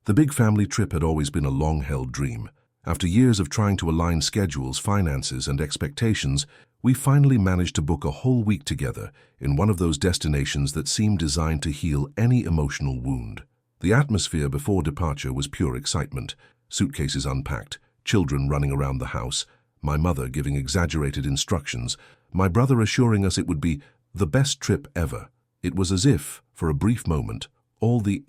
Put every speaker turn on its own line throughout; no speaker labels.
The big family trip had always been a long-held dream. After years of trying to align schedules, finances, and expectations, we finally managed to book a whole week together in one of those destinations that seemed designed to heal any emotional wound. The atmosphere before departure was pure excitement. Suitcases unpacked, children running around the house, my mother giving exaggerated instructions, my brother assuring us it would be the best trip ever. It was as if, for a brief moment, all the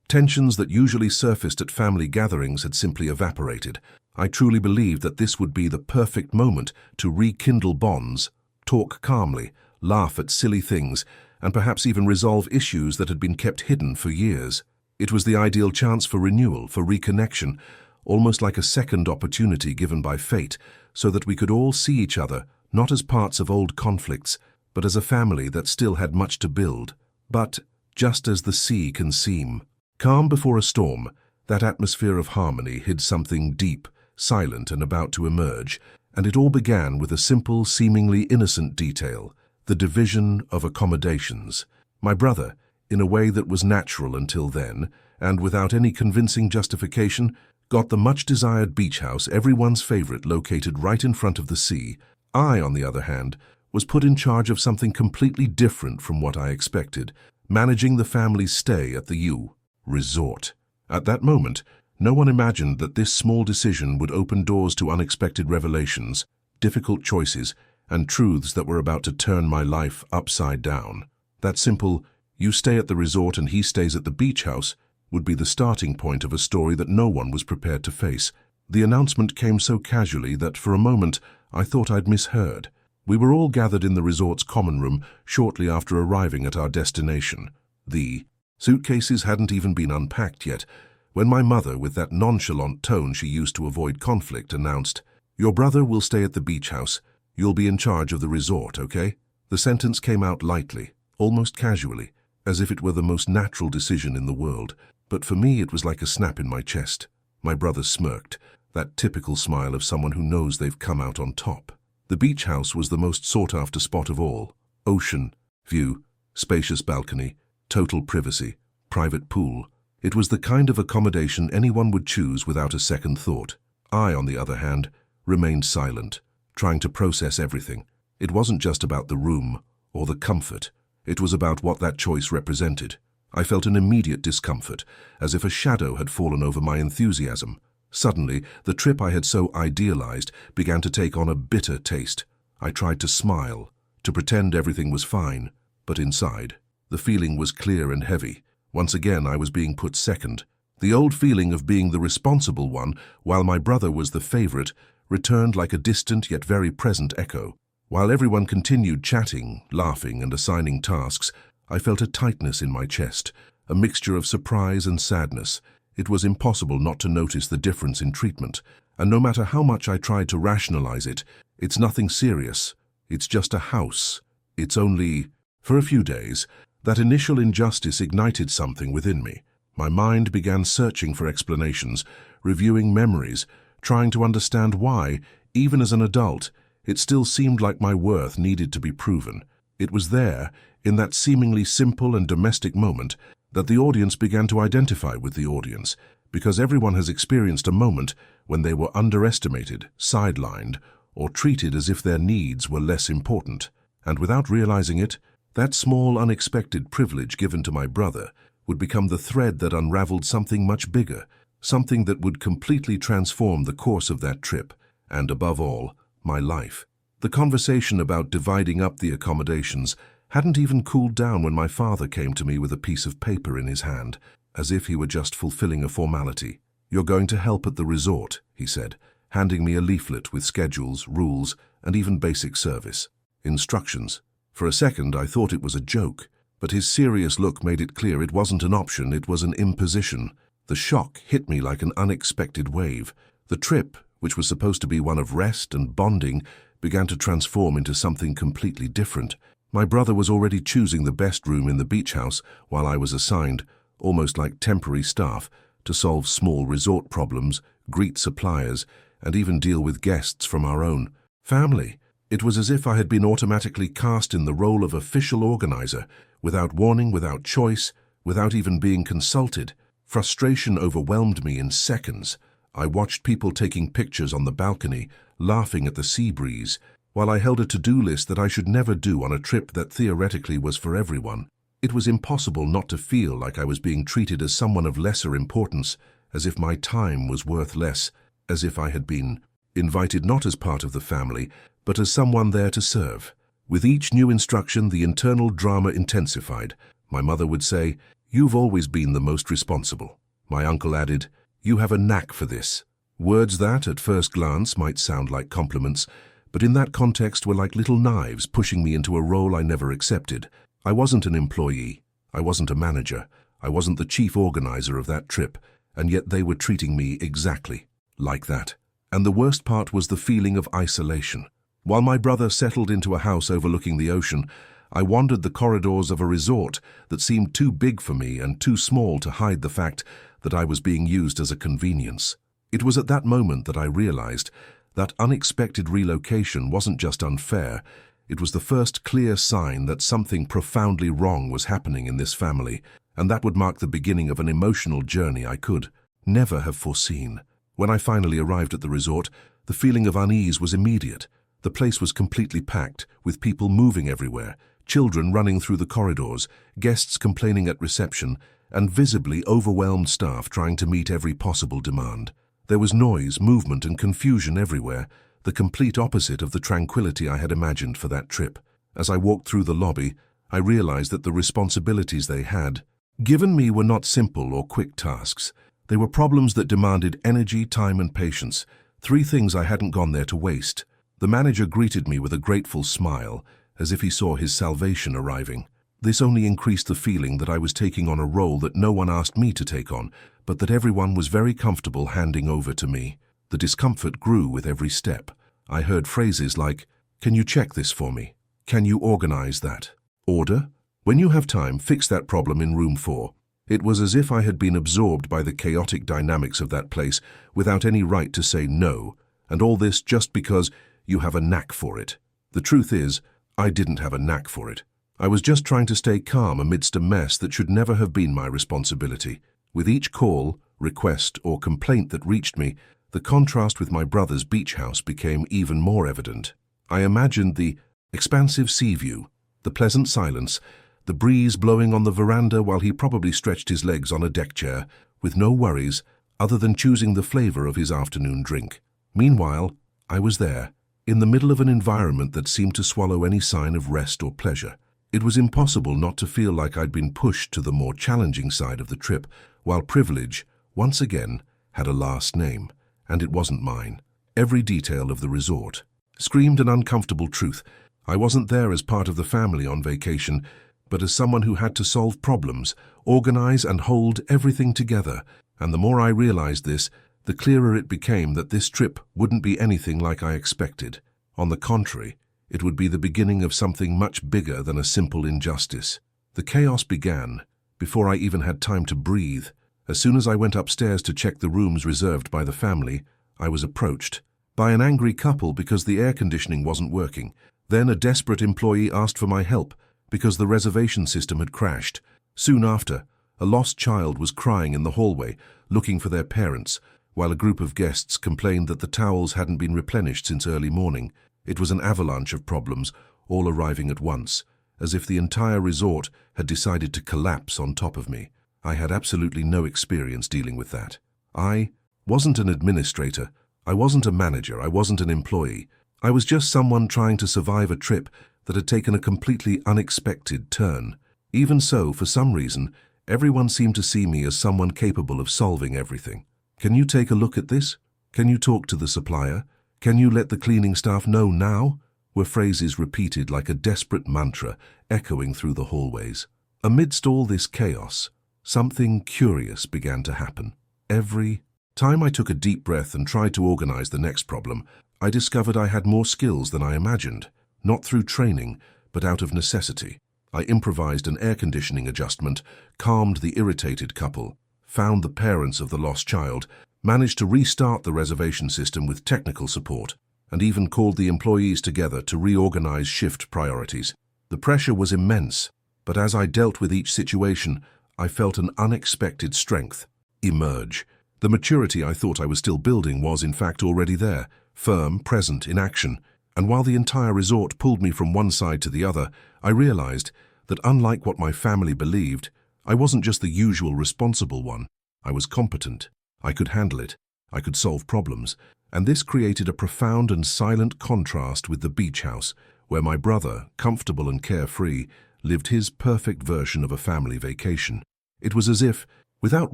tensions that usually surfaced at family gatherings had simply evaporated. I truly believed that this would be the perfect moment to rekindle bonds, talk calmly, laugh at silly things, and perhaps even resolve issues that had been kept hidden for years. It was the ideal chance for renewal, for reconnection, almost like a second opportunity given by fate, so that we could all see each other, not as parts of old conflicts, but as a family that still had much to build. But, just as the sea can seem, calm before a storm, that atmosphere of harmony hid something deep, silent and about to emerge, and it all began with a simple, seemingly innocent detail, the division of accommodations. My brother, in a way that was natural until then, and without any convincing justification, got the much-desired beach house, everyone's favorite, located right in front of the sea. I, on the other hand, was put in charge of something completely different from what I expected, managing the family's stay at the resort. At that moment, no one imagined that this small decision would open doors to unexpected revelations, difficult choices, and truths that were about to turn my life upside down. That simple, you stay at the resort and he stays at the beach house, would be the starting point of a story that no one was prepared to face. The announcement came so casually that for a moment I thought I'd misheard. We were all gathered in the resort's common room shortly after arriving at our destination. The suitcases hadn't even been unpacked yet, when my mother, with that nonchalant tone she used to avoid conflict, announced, "Your brother will stay at the beach house. You'll be in charge of the resort, okay?" The sentence came out lightly, almost casually, as if it were the most natural decision in the world. But for me, it was like a snap in my chest. My brother smirked, that typical smile of someone who knows they've come out on top. The beach house was the most sought-after spot of all. Ocean, view, spacious balcony, total privacy, private pool. It was the kind of accommodation anyone would choose without a second thought. I, on the other hand, remained silent, trying to process everything. It wasn't just about the room or the comfort. It was about what that choice represented. I felt an immediate discomfort, as if a shadow had fallen over my enthusiasm. Suddenly, the trip I had so idealized began to take on a bitter taste. I tried to smile, to pretend everything was fine, but inside, the feeling was clear and heavy. Once again, I was being put second. The old feeling of being the responsible one, while my brother was the favorite, returned like a distant yet very present echo. While everyone continued chatting, laughing, and assigning tasks, I felt a tightness in my chest, a mixture of surprise and sadness. It was impossible not to notice the difference in treatment, and no matter how much I tried to rationalize it, it's nothing serious. It's just a house. It's only... For a few days, that initial injustice ignited something within me. My mind began searching for explanations, reviewing memories, trying to understand why, even as an adult, it still seemed like my worth needed to be proven. It was there, in that seemingly simple and domestic moment, that the audience began to identify with the audience, because everyone has experienced a moment when they were underestimated, sidelined, or treated as if their needs were less important. And without realizing it, that small, unexpected privilege given to my brother would become the thread that unraveled something much bigger, something that would completely transform the course of that trip, and above all, my life. The conversation about dividing up the accommodations hadn't even cooled down when my father came to me with a piece of paper in his hand, as if he were just fulfilling a formality. "You're going to help at the resort," he said, handing me a leaflet with schedules, rules, and even basic service instructions. For a second, I thought it was a joke, but his serious look made it clear it wasn't an option, it was an imposition. The shock hit me like an unexpected wave. The trip, which was supposed to be one of rest and bonding, began to transform into something completely different. My brother was already choosing the best room in the beach house, while I was assigned, almost like temporary staff, to solve small resort problems, greet suppliers, and even deal with guests from our own family. It was as if I had been automatically cast in the role of official organizer, without warning, without choice, without even being consulted. Frustration overwhelmed me in seconds. I watched people taking pictures on the balcony, laughing at the sea breeze, while I held a to-do list that I should never do on a trip that theoretically was for everyone. It was impossible not to feel like I was being treated as someone of lesser importance, as if my time was worth less, as if I had been invited not as part of the family, but as someone there to serve. With each new instruction, the internal drama intensified. My mother would say, "You've always been the most responsible." My uncle added, "You have a knack for this." Words that, at first glance, might sound like compliments, but in that context were like little knives pushing me into a role I never accepted. I wasn't an employee. I wasn't a manager. I wasn't the chief organizer of that trip, and yet they were treating me exactly like that. And the worst part was the feeling of isolation. While my brother settled into a house overlooking the ocean, I wandered the corridors of a resort that seemed too big for me and too small to hide the fact that I was being used as a convenience. It was at that moment that I realized that unexpected relocation wasn't just unfair, it was the first clear sign that something profoundly wrong was happening in this family, and that would mark the beginning of an emotional journey I could never have foreseen. When I finally arrived at the resort, the feeling of unease was immediate. The place was completely packed, with people moving everywhere, children running through the corridors, guests complaining at reception, and visibly overwhelmed staff trying to meet every possible demand. There was noise, movement, and confusion everywhere, the complete opposite of the tranquility I had imagined for that trip. As I walked through the lobby, I realized that the responsibilities they had given me were not simple or quick tasks. They were problems that demanded energy, time, and patience, 3 things I hadn't gone there to waste. The manager greeted me with a grateful smile, as if he saw his salvation arriving. This only increased the feeling that I was taking on a role that no one asked me to take on, but that everyone was very comfortable handing over to me. The discomfort grew with every step. I heard phrases like, "Can you check this for me? Can you organize that? Order? When you have time, fix that problem in room 4. It was as if I had been absorbed by the chaotic dynamics of that place without any right to say no, and all this just because you have a knack for it. The truth is, I didn't have a knack for it. I was just trying to stay calm amidst a mess that should never have been my responsibility. With each call, request, or complaint that reached me, the contrast with my brother's beach house became even more evident. I imagined the expansive sea view, the pleasant silence, the breeze blowing on the veranda while he probably stretched his legs on a deck chair, with no worries other than choosing the flavor of his afternoon drink. Meanwhile, I was there, in the middle of an environment that seemed to swallow any sign of rest or pleasure. It was impossible not to feel like I'd been pushed to the more challenging side of the trip, while privilege, once again, had a last name, and it wasn't mine. Every detail of the resort screamed an uncomfortable truth. I wasn't there as part of the family on vacation, but as someone who had to solve problems, organize and hold everything together. And the more I realized this, the clearer it became that this trip wouldn't be anything like I expected. On the contrary, it would be the beginning of something much bigger than a simple injustice. The chaos began before I even had time to breathe. As soon as I went upstairs to check the rooms reserved by the family, I was approached by an angry couple because the air conditioning wasn't working. Then a desperate employee asked for my help because the reservation system had crashed. Soon after, a lost child was crying in the hallway, looking for their parents, while a group of guests complained that the towels hadn't been replenished since early morning. It was an avalanche of problems, all arriving at once, as if the entire resort had decided to collapse on top of me. I had absolutely no experience dealing with that. I wasn't an administrator, I wasn't a manager, I wasn't an employee. I was just someone trying to survive a trip that had taken a completely unexpected turn. Even so, for some reason, everyone seemed to see me as someone capable of solving everything. "Can you take a look at this? Can you talk to the supplier? Can you let the cleaning staff know now?" were phrases repeated like a desperate mantra echoing through the hallways. Amidst all this chaos, something curious began to happen. Every time I took a deep breath and tried to organize the next problem, I discovered I had more skills than I imagined, not through training, but out of necessity. I improvised an air conditioning adjustment, calmed the irritated couple, found the parents of the lost child, managed to restart the reservation system with technical support, and even called the employees together to reorganize shift priorities. The pressure was immense, but as I dealt with each situation, I felt an unexpected strength. emerge. The maturity I thought I was still building was, in fact, already there, firm, present, in action. And while the entire resort pulled me from one side to the other, I realized that unlike what my family believed, I wasn't just the usual responsible one. I was competent. I could handle it. I could solve problems. And this created a profound and silent contrast with the beach house, where my brother, comfortable and carefree, lived his perfect version of a family vacation. It was as if, without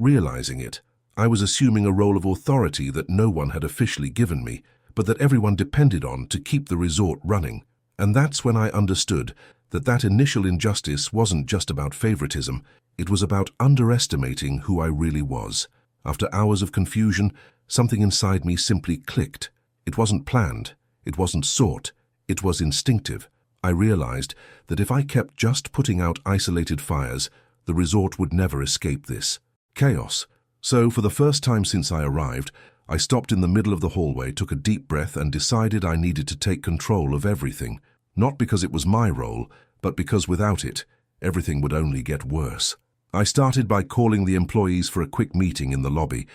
realizing it, I was assuming a role of authority that no one had officially given me, but that everyone depended on to keep the resort running. And that's when I understood that that initial injustice wasn't just about favoritism, it was about underestimating who I really was. After hours of confusion, something inside me simply clicked. It wasn't planned, it wasn't sought, it was instinctive. I realized that if I kept just putting out isolated fires, the resort would never escape this chaos. So, for the first time since I arrived, I stopped in the middle of the hallway, took a deep breath, and decided I needed to take control of everything. Not because it was my role, but because without it, everything would only get worse. I started by calling the employees for a quick meeting in the lobby.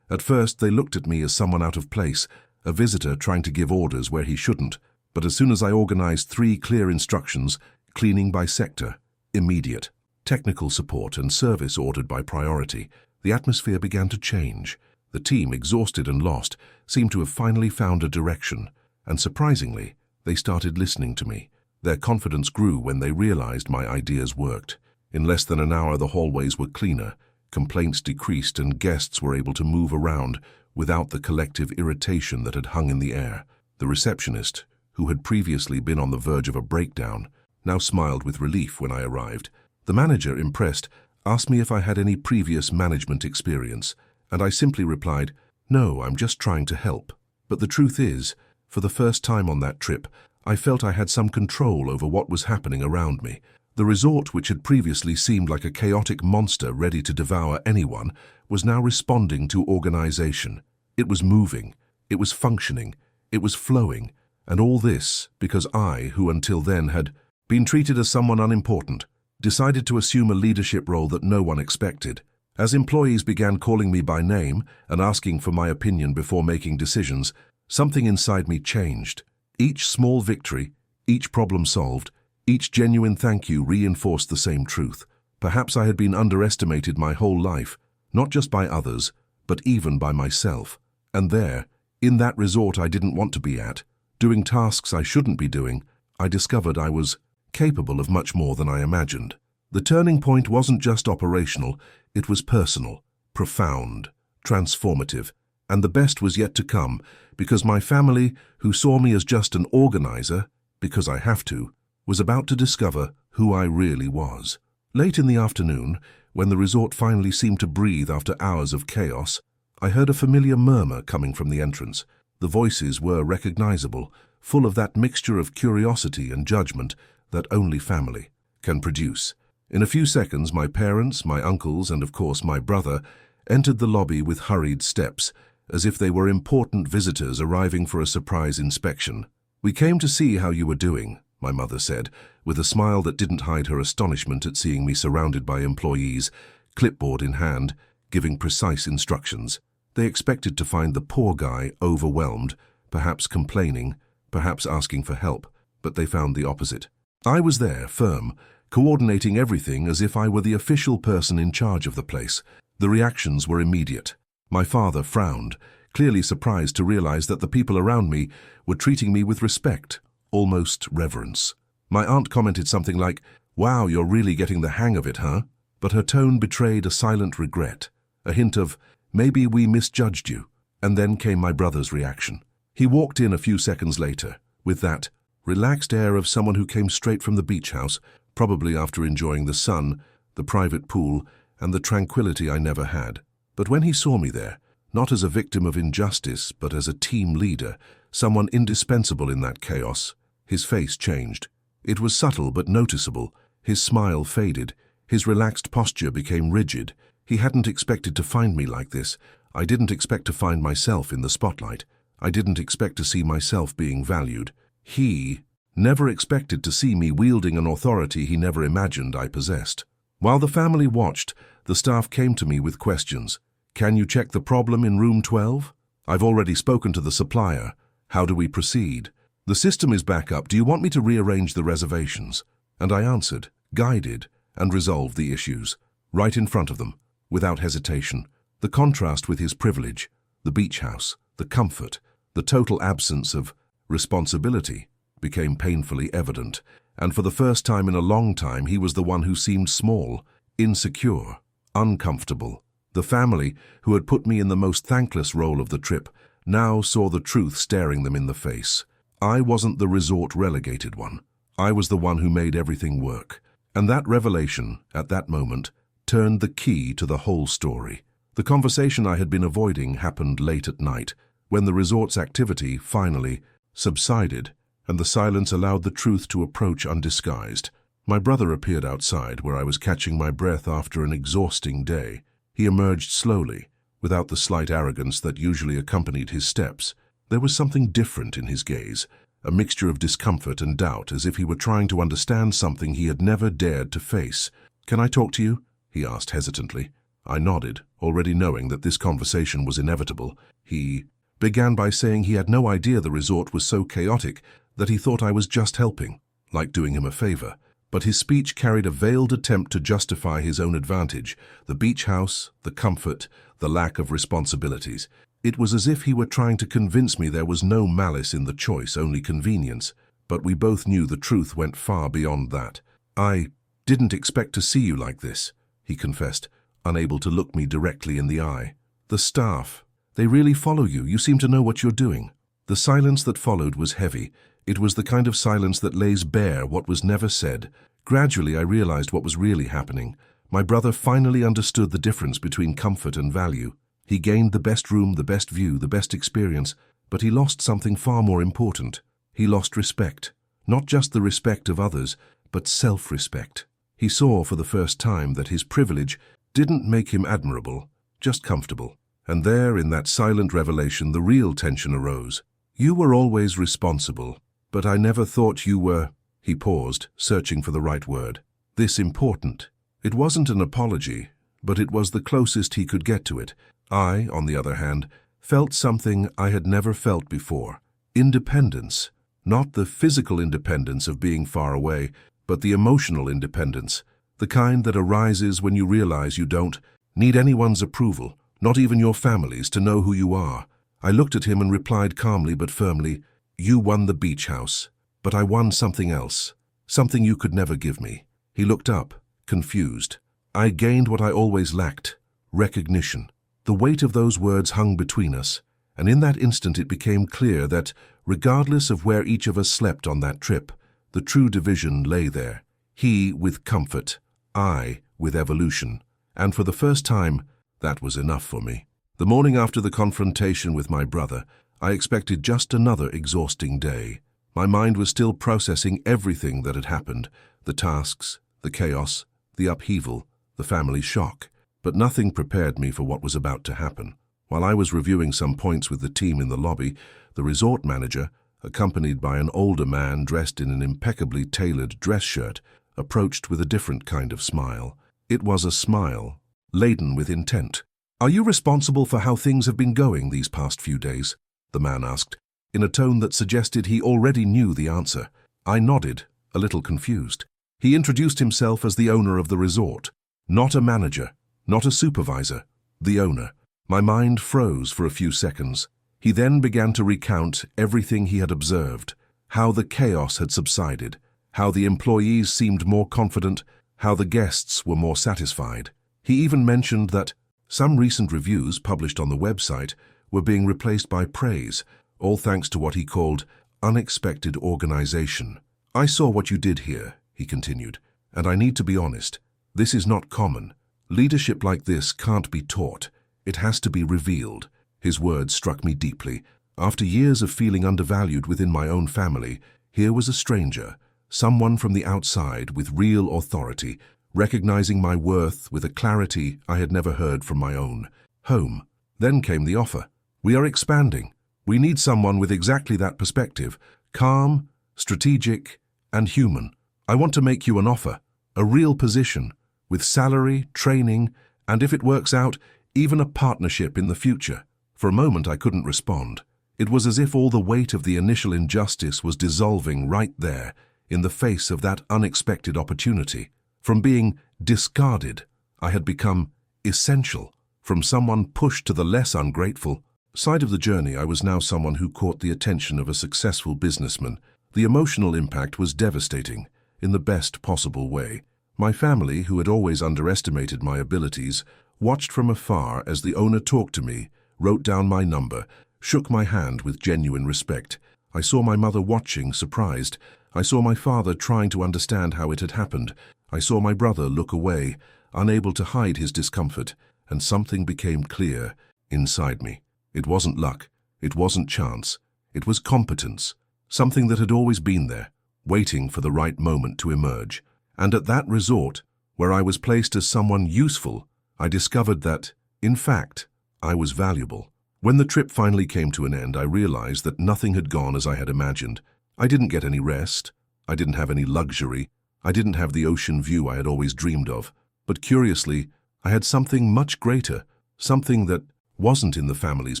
At first, they looked at me as someone out of place, a visitor trying to give orders where he shouldn't. But as soon as I organized 3 clear instructions, cleaning by sector, immediate, technical support, and service ordered by priority, the atmosphere began to change. The team, exhausted and lost, seemed to have finally found a direction, and surprisingly, they started listening to me. Their confidence grew when they realized my ideas worked. In less than an hour, the hallways were cleaner, complaints decreased, and guests were able to move around without the collective irritation that had hung in the air. The receptionist, who had previously been on the verge of a breakdown, now smiled with relief when I arrived. The manager, impressed, asked me if I had any previous management experience, and I simply replied, "No, I'm just trying to help." But the truth is, for the first time on that trip, I felt I had some control over what was happening around me. The resort, which had previously seemed like a chaotic monster ready to devour anyone, was now responding to organization. It was moving, it was functioning, it was flowing, and all this because I, who until then had been treated as someone unimportant, decided to assume a leadership role that no one expected. As employees began calling me by name and asking for my opinion before making decisions, something inside me changed. Each small victory, each problem solved, each genuine thank you reinforced the same truth. Perhaps I had been underestimated my whole life, not just by others, but even by myself. And there, in that resort I didn't want to be at, doing tasks I shouldn't be doing, I discovered I was capable of much more than I imagined. The turning point wasn't just operational, it was personal, profound, transformative, and the best was yet to come, because my family, who saw me as just an organizer, because I have to, was about to discover who I really was. Late in the afternoon, when the resort finally seemed to breathe after hours of chaos, I heard a familiar murmur coming from the entrance. The voices were recognizable, full of that mixture of curiosity and judgment that only family can produce. In a few seconds, my parents, my uncles, and of course my brother entered the lobby with hurried steps, as if they were important visitors arriving for a surprise inspection. "We came to see how you were doing," my mother said, with a smile that didn't hide her astonishment at seeing me surrounded by employees, clipboard in hand, giving precise instructions. They expected to find the poor guy overwhelmed, perhaps complaining, perhaps asking for help, but they found the opposite. I was there, firm, coordinating everything as if I were the official person in charge of the place. The reactions were immediate. My father frowned, clearly surprised to realize that the people around me were treating me with respect, almost reverence. My aunt commented something like, "Wow, you're really getting the hang of it, huh?" But her tone betrayed a silent regret, a hint of, "Maybe we misjudged you." And then came my brother's reaction. He walked in a few seconds later, with that relaxed air of someone who came straight from the beach house, probably after enjoying the sun, the private pool, and the tranquility I never had. But when he saw me there, not as a victim of injustice, but as a team leader, someone indispensable in that chaos, his face changed. It was subtle but noticeable. His smile faded. His relaxed posture became rigid. He hadn't expected to find me like this. I didn't expect to find myself in the spotlight. I didn't expect to see myself being valued. He never expected to see me wielding an authority he never imagined I possessed. While the family watched, the staff came to me with questions. Can you check the problem in room 12? I've already spoken to the supplier. How do we proceed? The system is back up. Do you want me to rearrange the reservations? And I answered, guided, and resolved the issues, right in front of them, without hesitation. The contrast with his privilege, the beach house, the comfort, the total absence of responsibility became painfully evident, and for the first time in a long time he was the one who seemed small, insecure, uncomfortable. The family, who had put me in the most thankless role of the trip, now saw the truth staring them in the face. I wasn't the resort relegated one. I was the one who made everything work. And that revelation, at that moment, turned the key to the whole story. The conversation I had been avoiding happened late at night, when the resort's activity finally subsided, and the silence allowed the truth to approach undisguised. My brother appeared outside, where I was catching my breath after an exhausting day. He emerged slowly, without the slight arrogance that usually accompanied his steps. There was something different in his gaze, a mixture of discomfort and doubt, as if he were trying to understand something he had never dared to face. "Can I talk to you?" he asked hesitantly. I nodded, already knowing that this conversation was inevitable. He began by saying he had no idea the resort was so chaotic that he thought I was just helping, like doing him a favor. But his speech carried a veiled attempt to justify his own advantage, the beach house, the comfort, the lack of responsibilities. It was as if he were trying to convince me there was no malice in the choice, only convenience. But we both knew the truth went far beyond that. "I didn't expect to see you like this," he confessed, unable to look me directly in the eye. "The staff, they really follow you. You seem to know what you're doing." The silence that followed was heavy. It was the kind of silence that lays bare what was never said. Gradually, I realized what was really happening. My brother finally understood the difference between comfort and value. He gained the best room, the best view, the best experience, but he lost something far more important. He lost respect. Not just the respect of others, but self-respect. He saw for the first time that his privilege didn't make him admirable, just comfortable. And there, in that silent revelation, the real tension arose. "You were always responsible, but I never thought you were—" He paused, searching for the right word. "This important." It wasn't an apology, but it was the closest he could get to it. I, on the other hand, felt something I had never felt before. Independence. Not the physical independence of being far away, but the emotional independence. The kind that arises when you realize you don't need anyone's approval, not even your family's, to know who you are. I looked at him and replied calmly but firmly, "You won the beach house, but I won something else, something you could never give me." He looked up, confused. I gained what I always lacked, recognition. The weight of those words hung between us, and in that instant it became clear that, regardless of where each of us slept on that trip, the true division lay there. He with comfort, I with evolution. And for the first time, that was enough for me. The morning after the confrontation with my brother, I expected just another exhausting day. My mind was still processing everything that had happened, the tasks, the chaos, the upheaval, the family shock. But nothing prepared me for what was about to happen. While I was reviewing some points with the team in the lobby, the resort manager, accompanied by an older man dressed in an impeccably tailored dress shirt, approached with a different kind of smile. It was a smile, laden with intent. "Are you responsible for how things have been going these past few days?" the man asked, in a tone that suggested he already knew the answer. I nodded, a little confused. He introduced himself as the owner of the resort. Not a manager, not a supervisor, the owner. My mind froze for a few seconds. He then began to recount everything he had observed, how the chaos had subsided, how the employees seemed more confident, how the guests were more satisfied. He even mentioned that some recent reviews published on the website were being replaced by praise, all thanks to what he called unexpected organization. "I saw what you did here," he continued, "and I need to be honest. This is not common. Leadership like this can't be taught. It has to be revealed." His words struck me deeply. After years of feeling undervalued within my own family, here was a stranger, someone from the outside with real authority, recognizing my worth with a clarity I had never heard from my own home. Then came the offer. "We are expanding. We need someone with exactly that perspective, calm, strategic, and human. I want to make you an offer, a real position, with salary, training, and if it works out, even a partnership in the future. For a moment I couldn't respond. It was as if all the weight of the initial injustice was dissolving right there in the face of that unexpected opportunity. From being discarded, I had become essential. From someone pushed to the less ungrateful side of the journey, I was now someone who caught the attention of a successful businessman. The emotional impact was devastating, in the best possible way. My family, who had always underestimated my abilities, watched from afar as the owner talked to me, wrote down my number, shook my hand with genuine respect. I saw my mother watching, surprised. I saw my father trying to understand how it had happened. I saw my brother look away, unable to hide his discomfort, and something became clear inside me. It wasn't luck. It wasn't chance. It was competence, something that had always been there, waiting for the right moment to emerge. And at that resort, where I was placed as someone useful, I discovered that, in fact, I was valuable. When the trip finally came to an end, I realized that nothing had gone as I had imagined. I didn't get any rest. I didn't have any luxury. I didn't have the ocean view I had always dreamed of. But curiously, I had something much greater, something that wasn't in the family's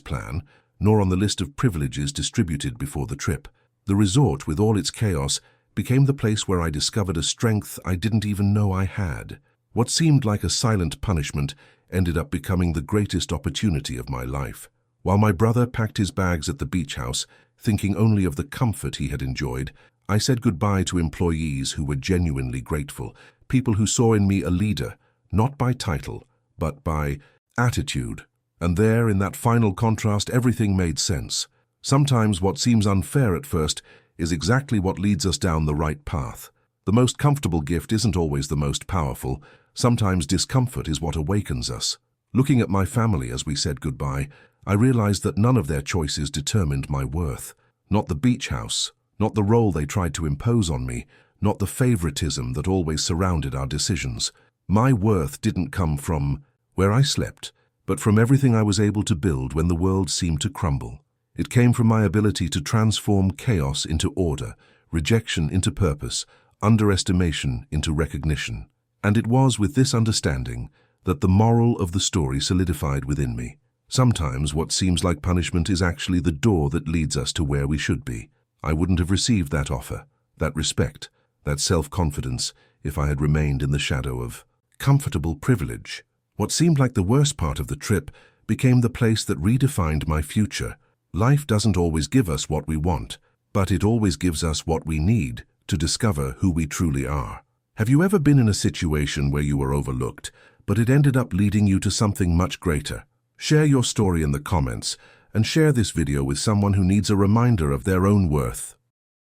plan, nor on the list of privileges distributed before the trip. The resort, with all its chaos, became the place where I discovered a strength I didn't even know I had. What seemed like a silent punishment ended up becoming the greatest opportunity of my life. While my brother packed his bags at the beach house, thinking only of the comfort he had enjoyed, I said goodbye to employees who were genuinely grateful, people who saw in me a leader, not by title, but by attitude. And there, in that final contrast, everything made sense. Sometimes what seems unfair at first is exactly what leads us down the right path. The most comfortable gift isn't always the most powerful. Sometimes discomfort is what awakens us. Looking at my family as we said goodbye, I realized that none of their choices determined my worth. Not the beach house, not the role they tried to impose on me, not the favoritism that always surrounded our decisions. My worth didn't come from where I slept, but from everything I was able to build when the world seemed to crumble. It came from my ability to transform chaos into order, rejection into purpose, underestimation into recognition. And it was with this understanding that the moral of the story solidified within me. Sometimes what seems like punishment is actually the door that leads us to where we should be. I wouldn't have received that offer, that respect, that self-confidence if I had remained in the shadow of comfortable privilege. What seemed like the worst part of the trip became the place that redefined my future. Life doesn't always give us what we want, but it always gives us what we need to discover who we truly are. Have you ever been in a situation where you were overlooked, but it ended up leading you to something much greater? Share your story in the comments and share this video with someone who needs a reminder of their own worth.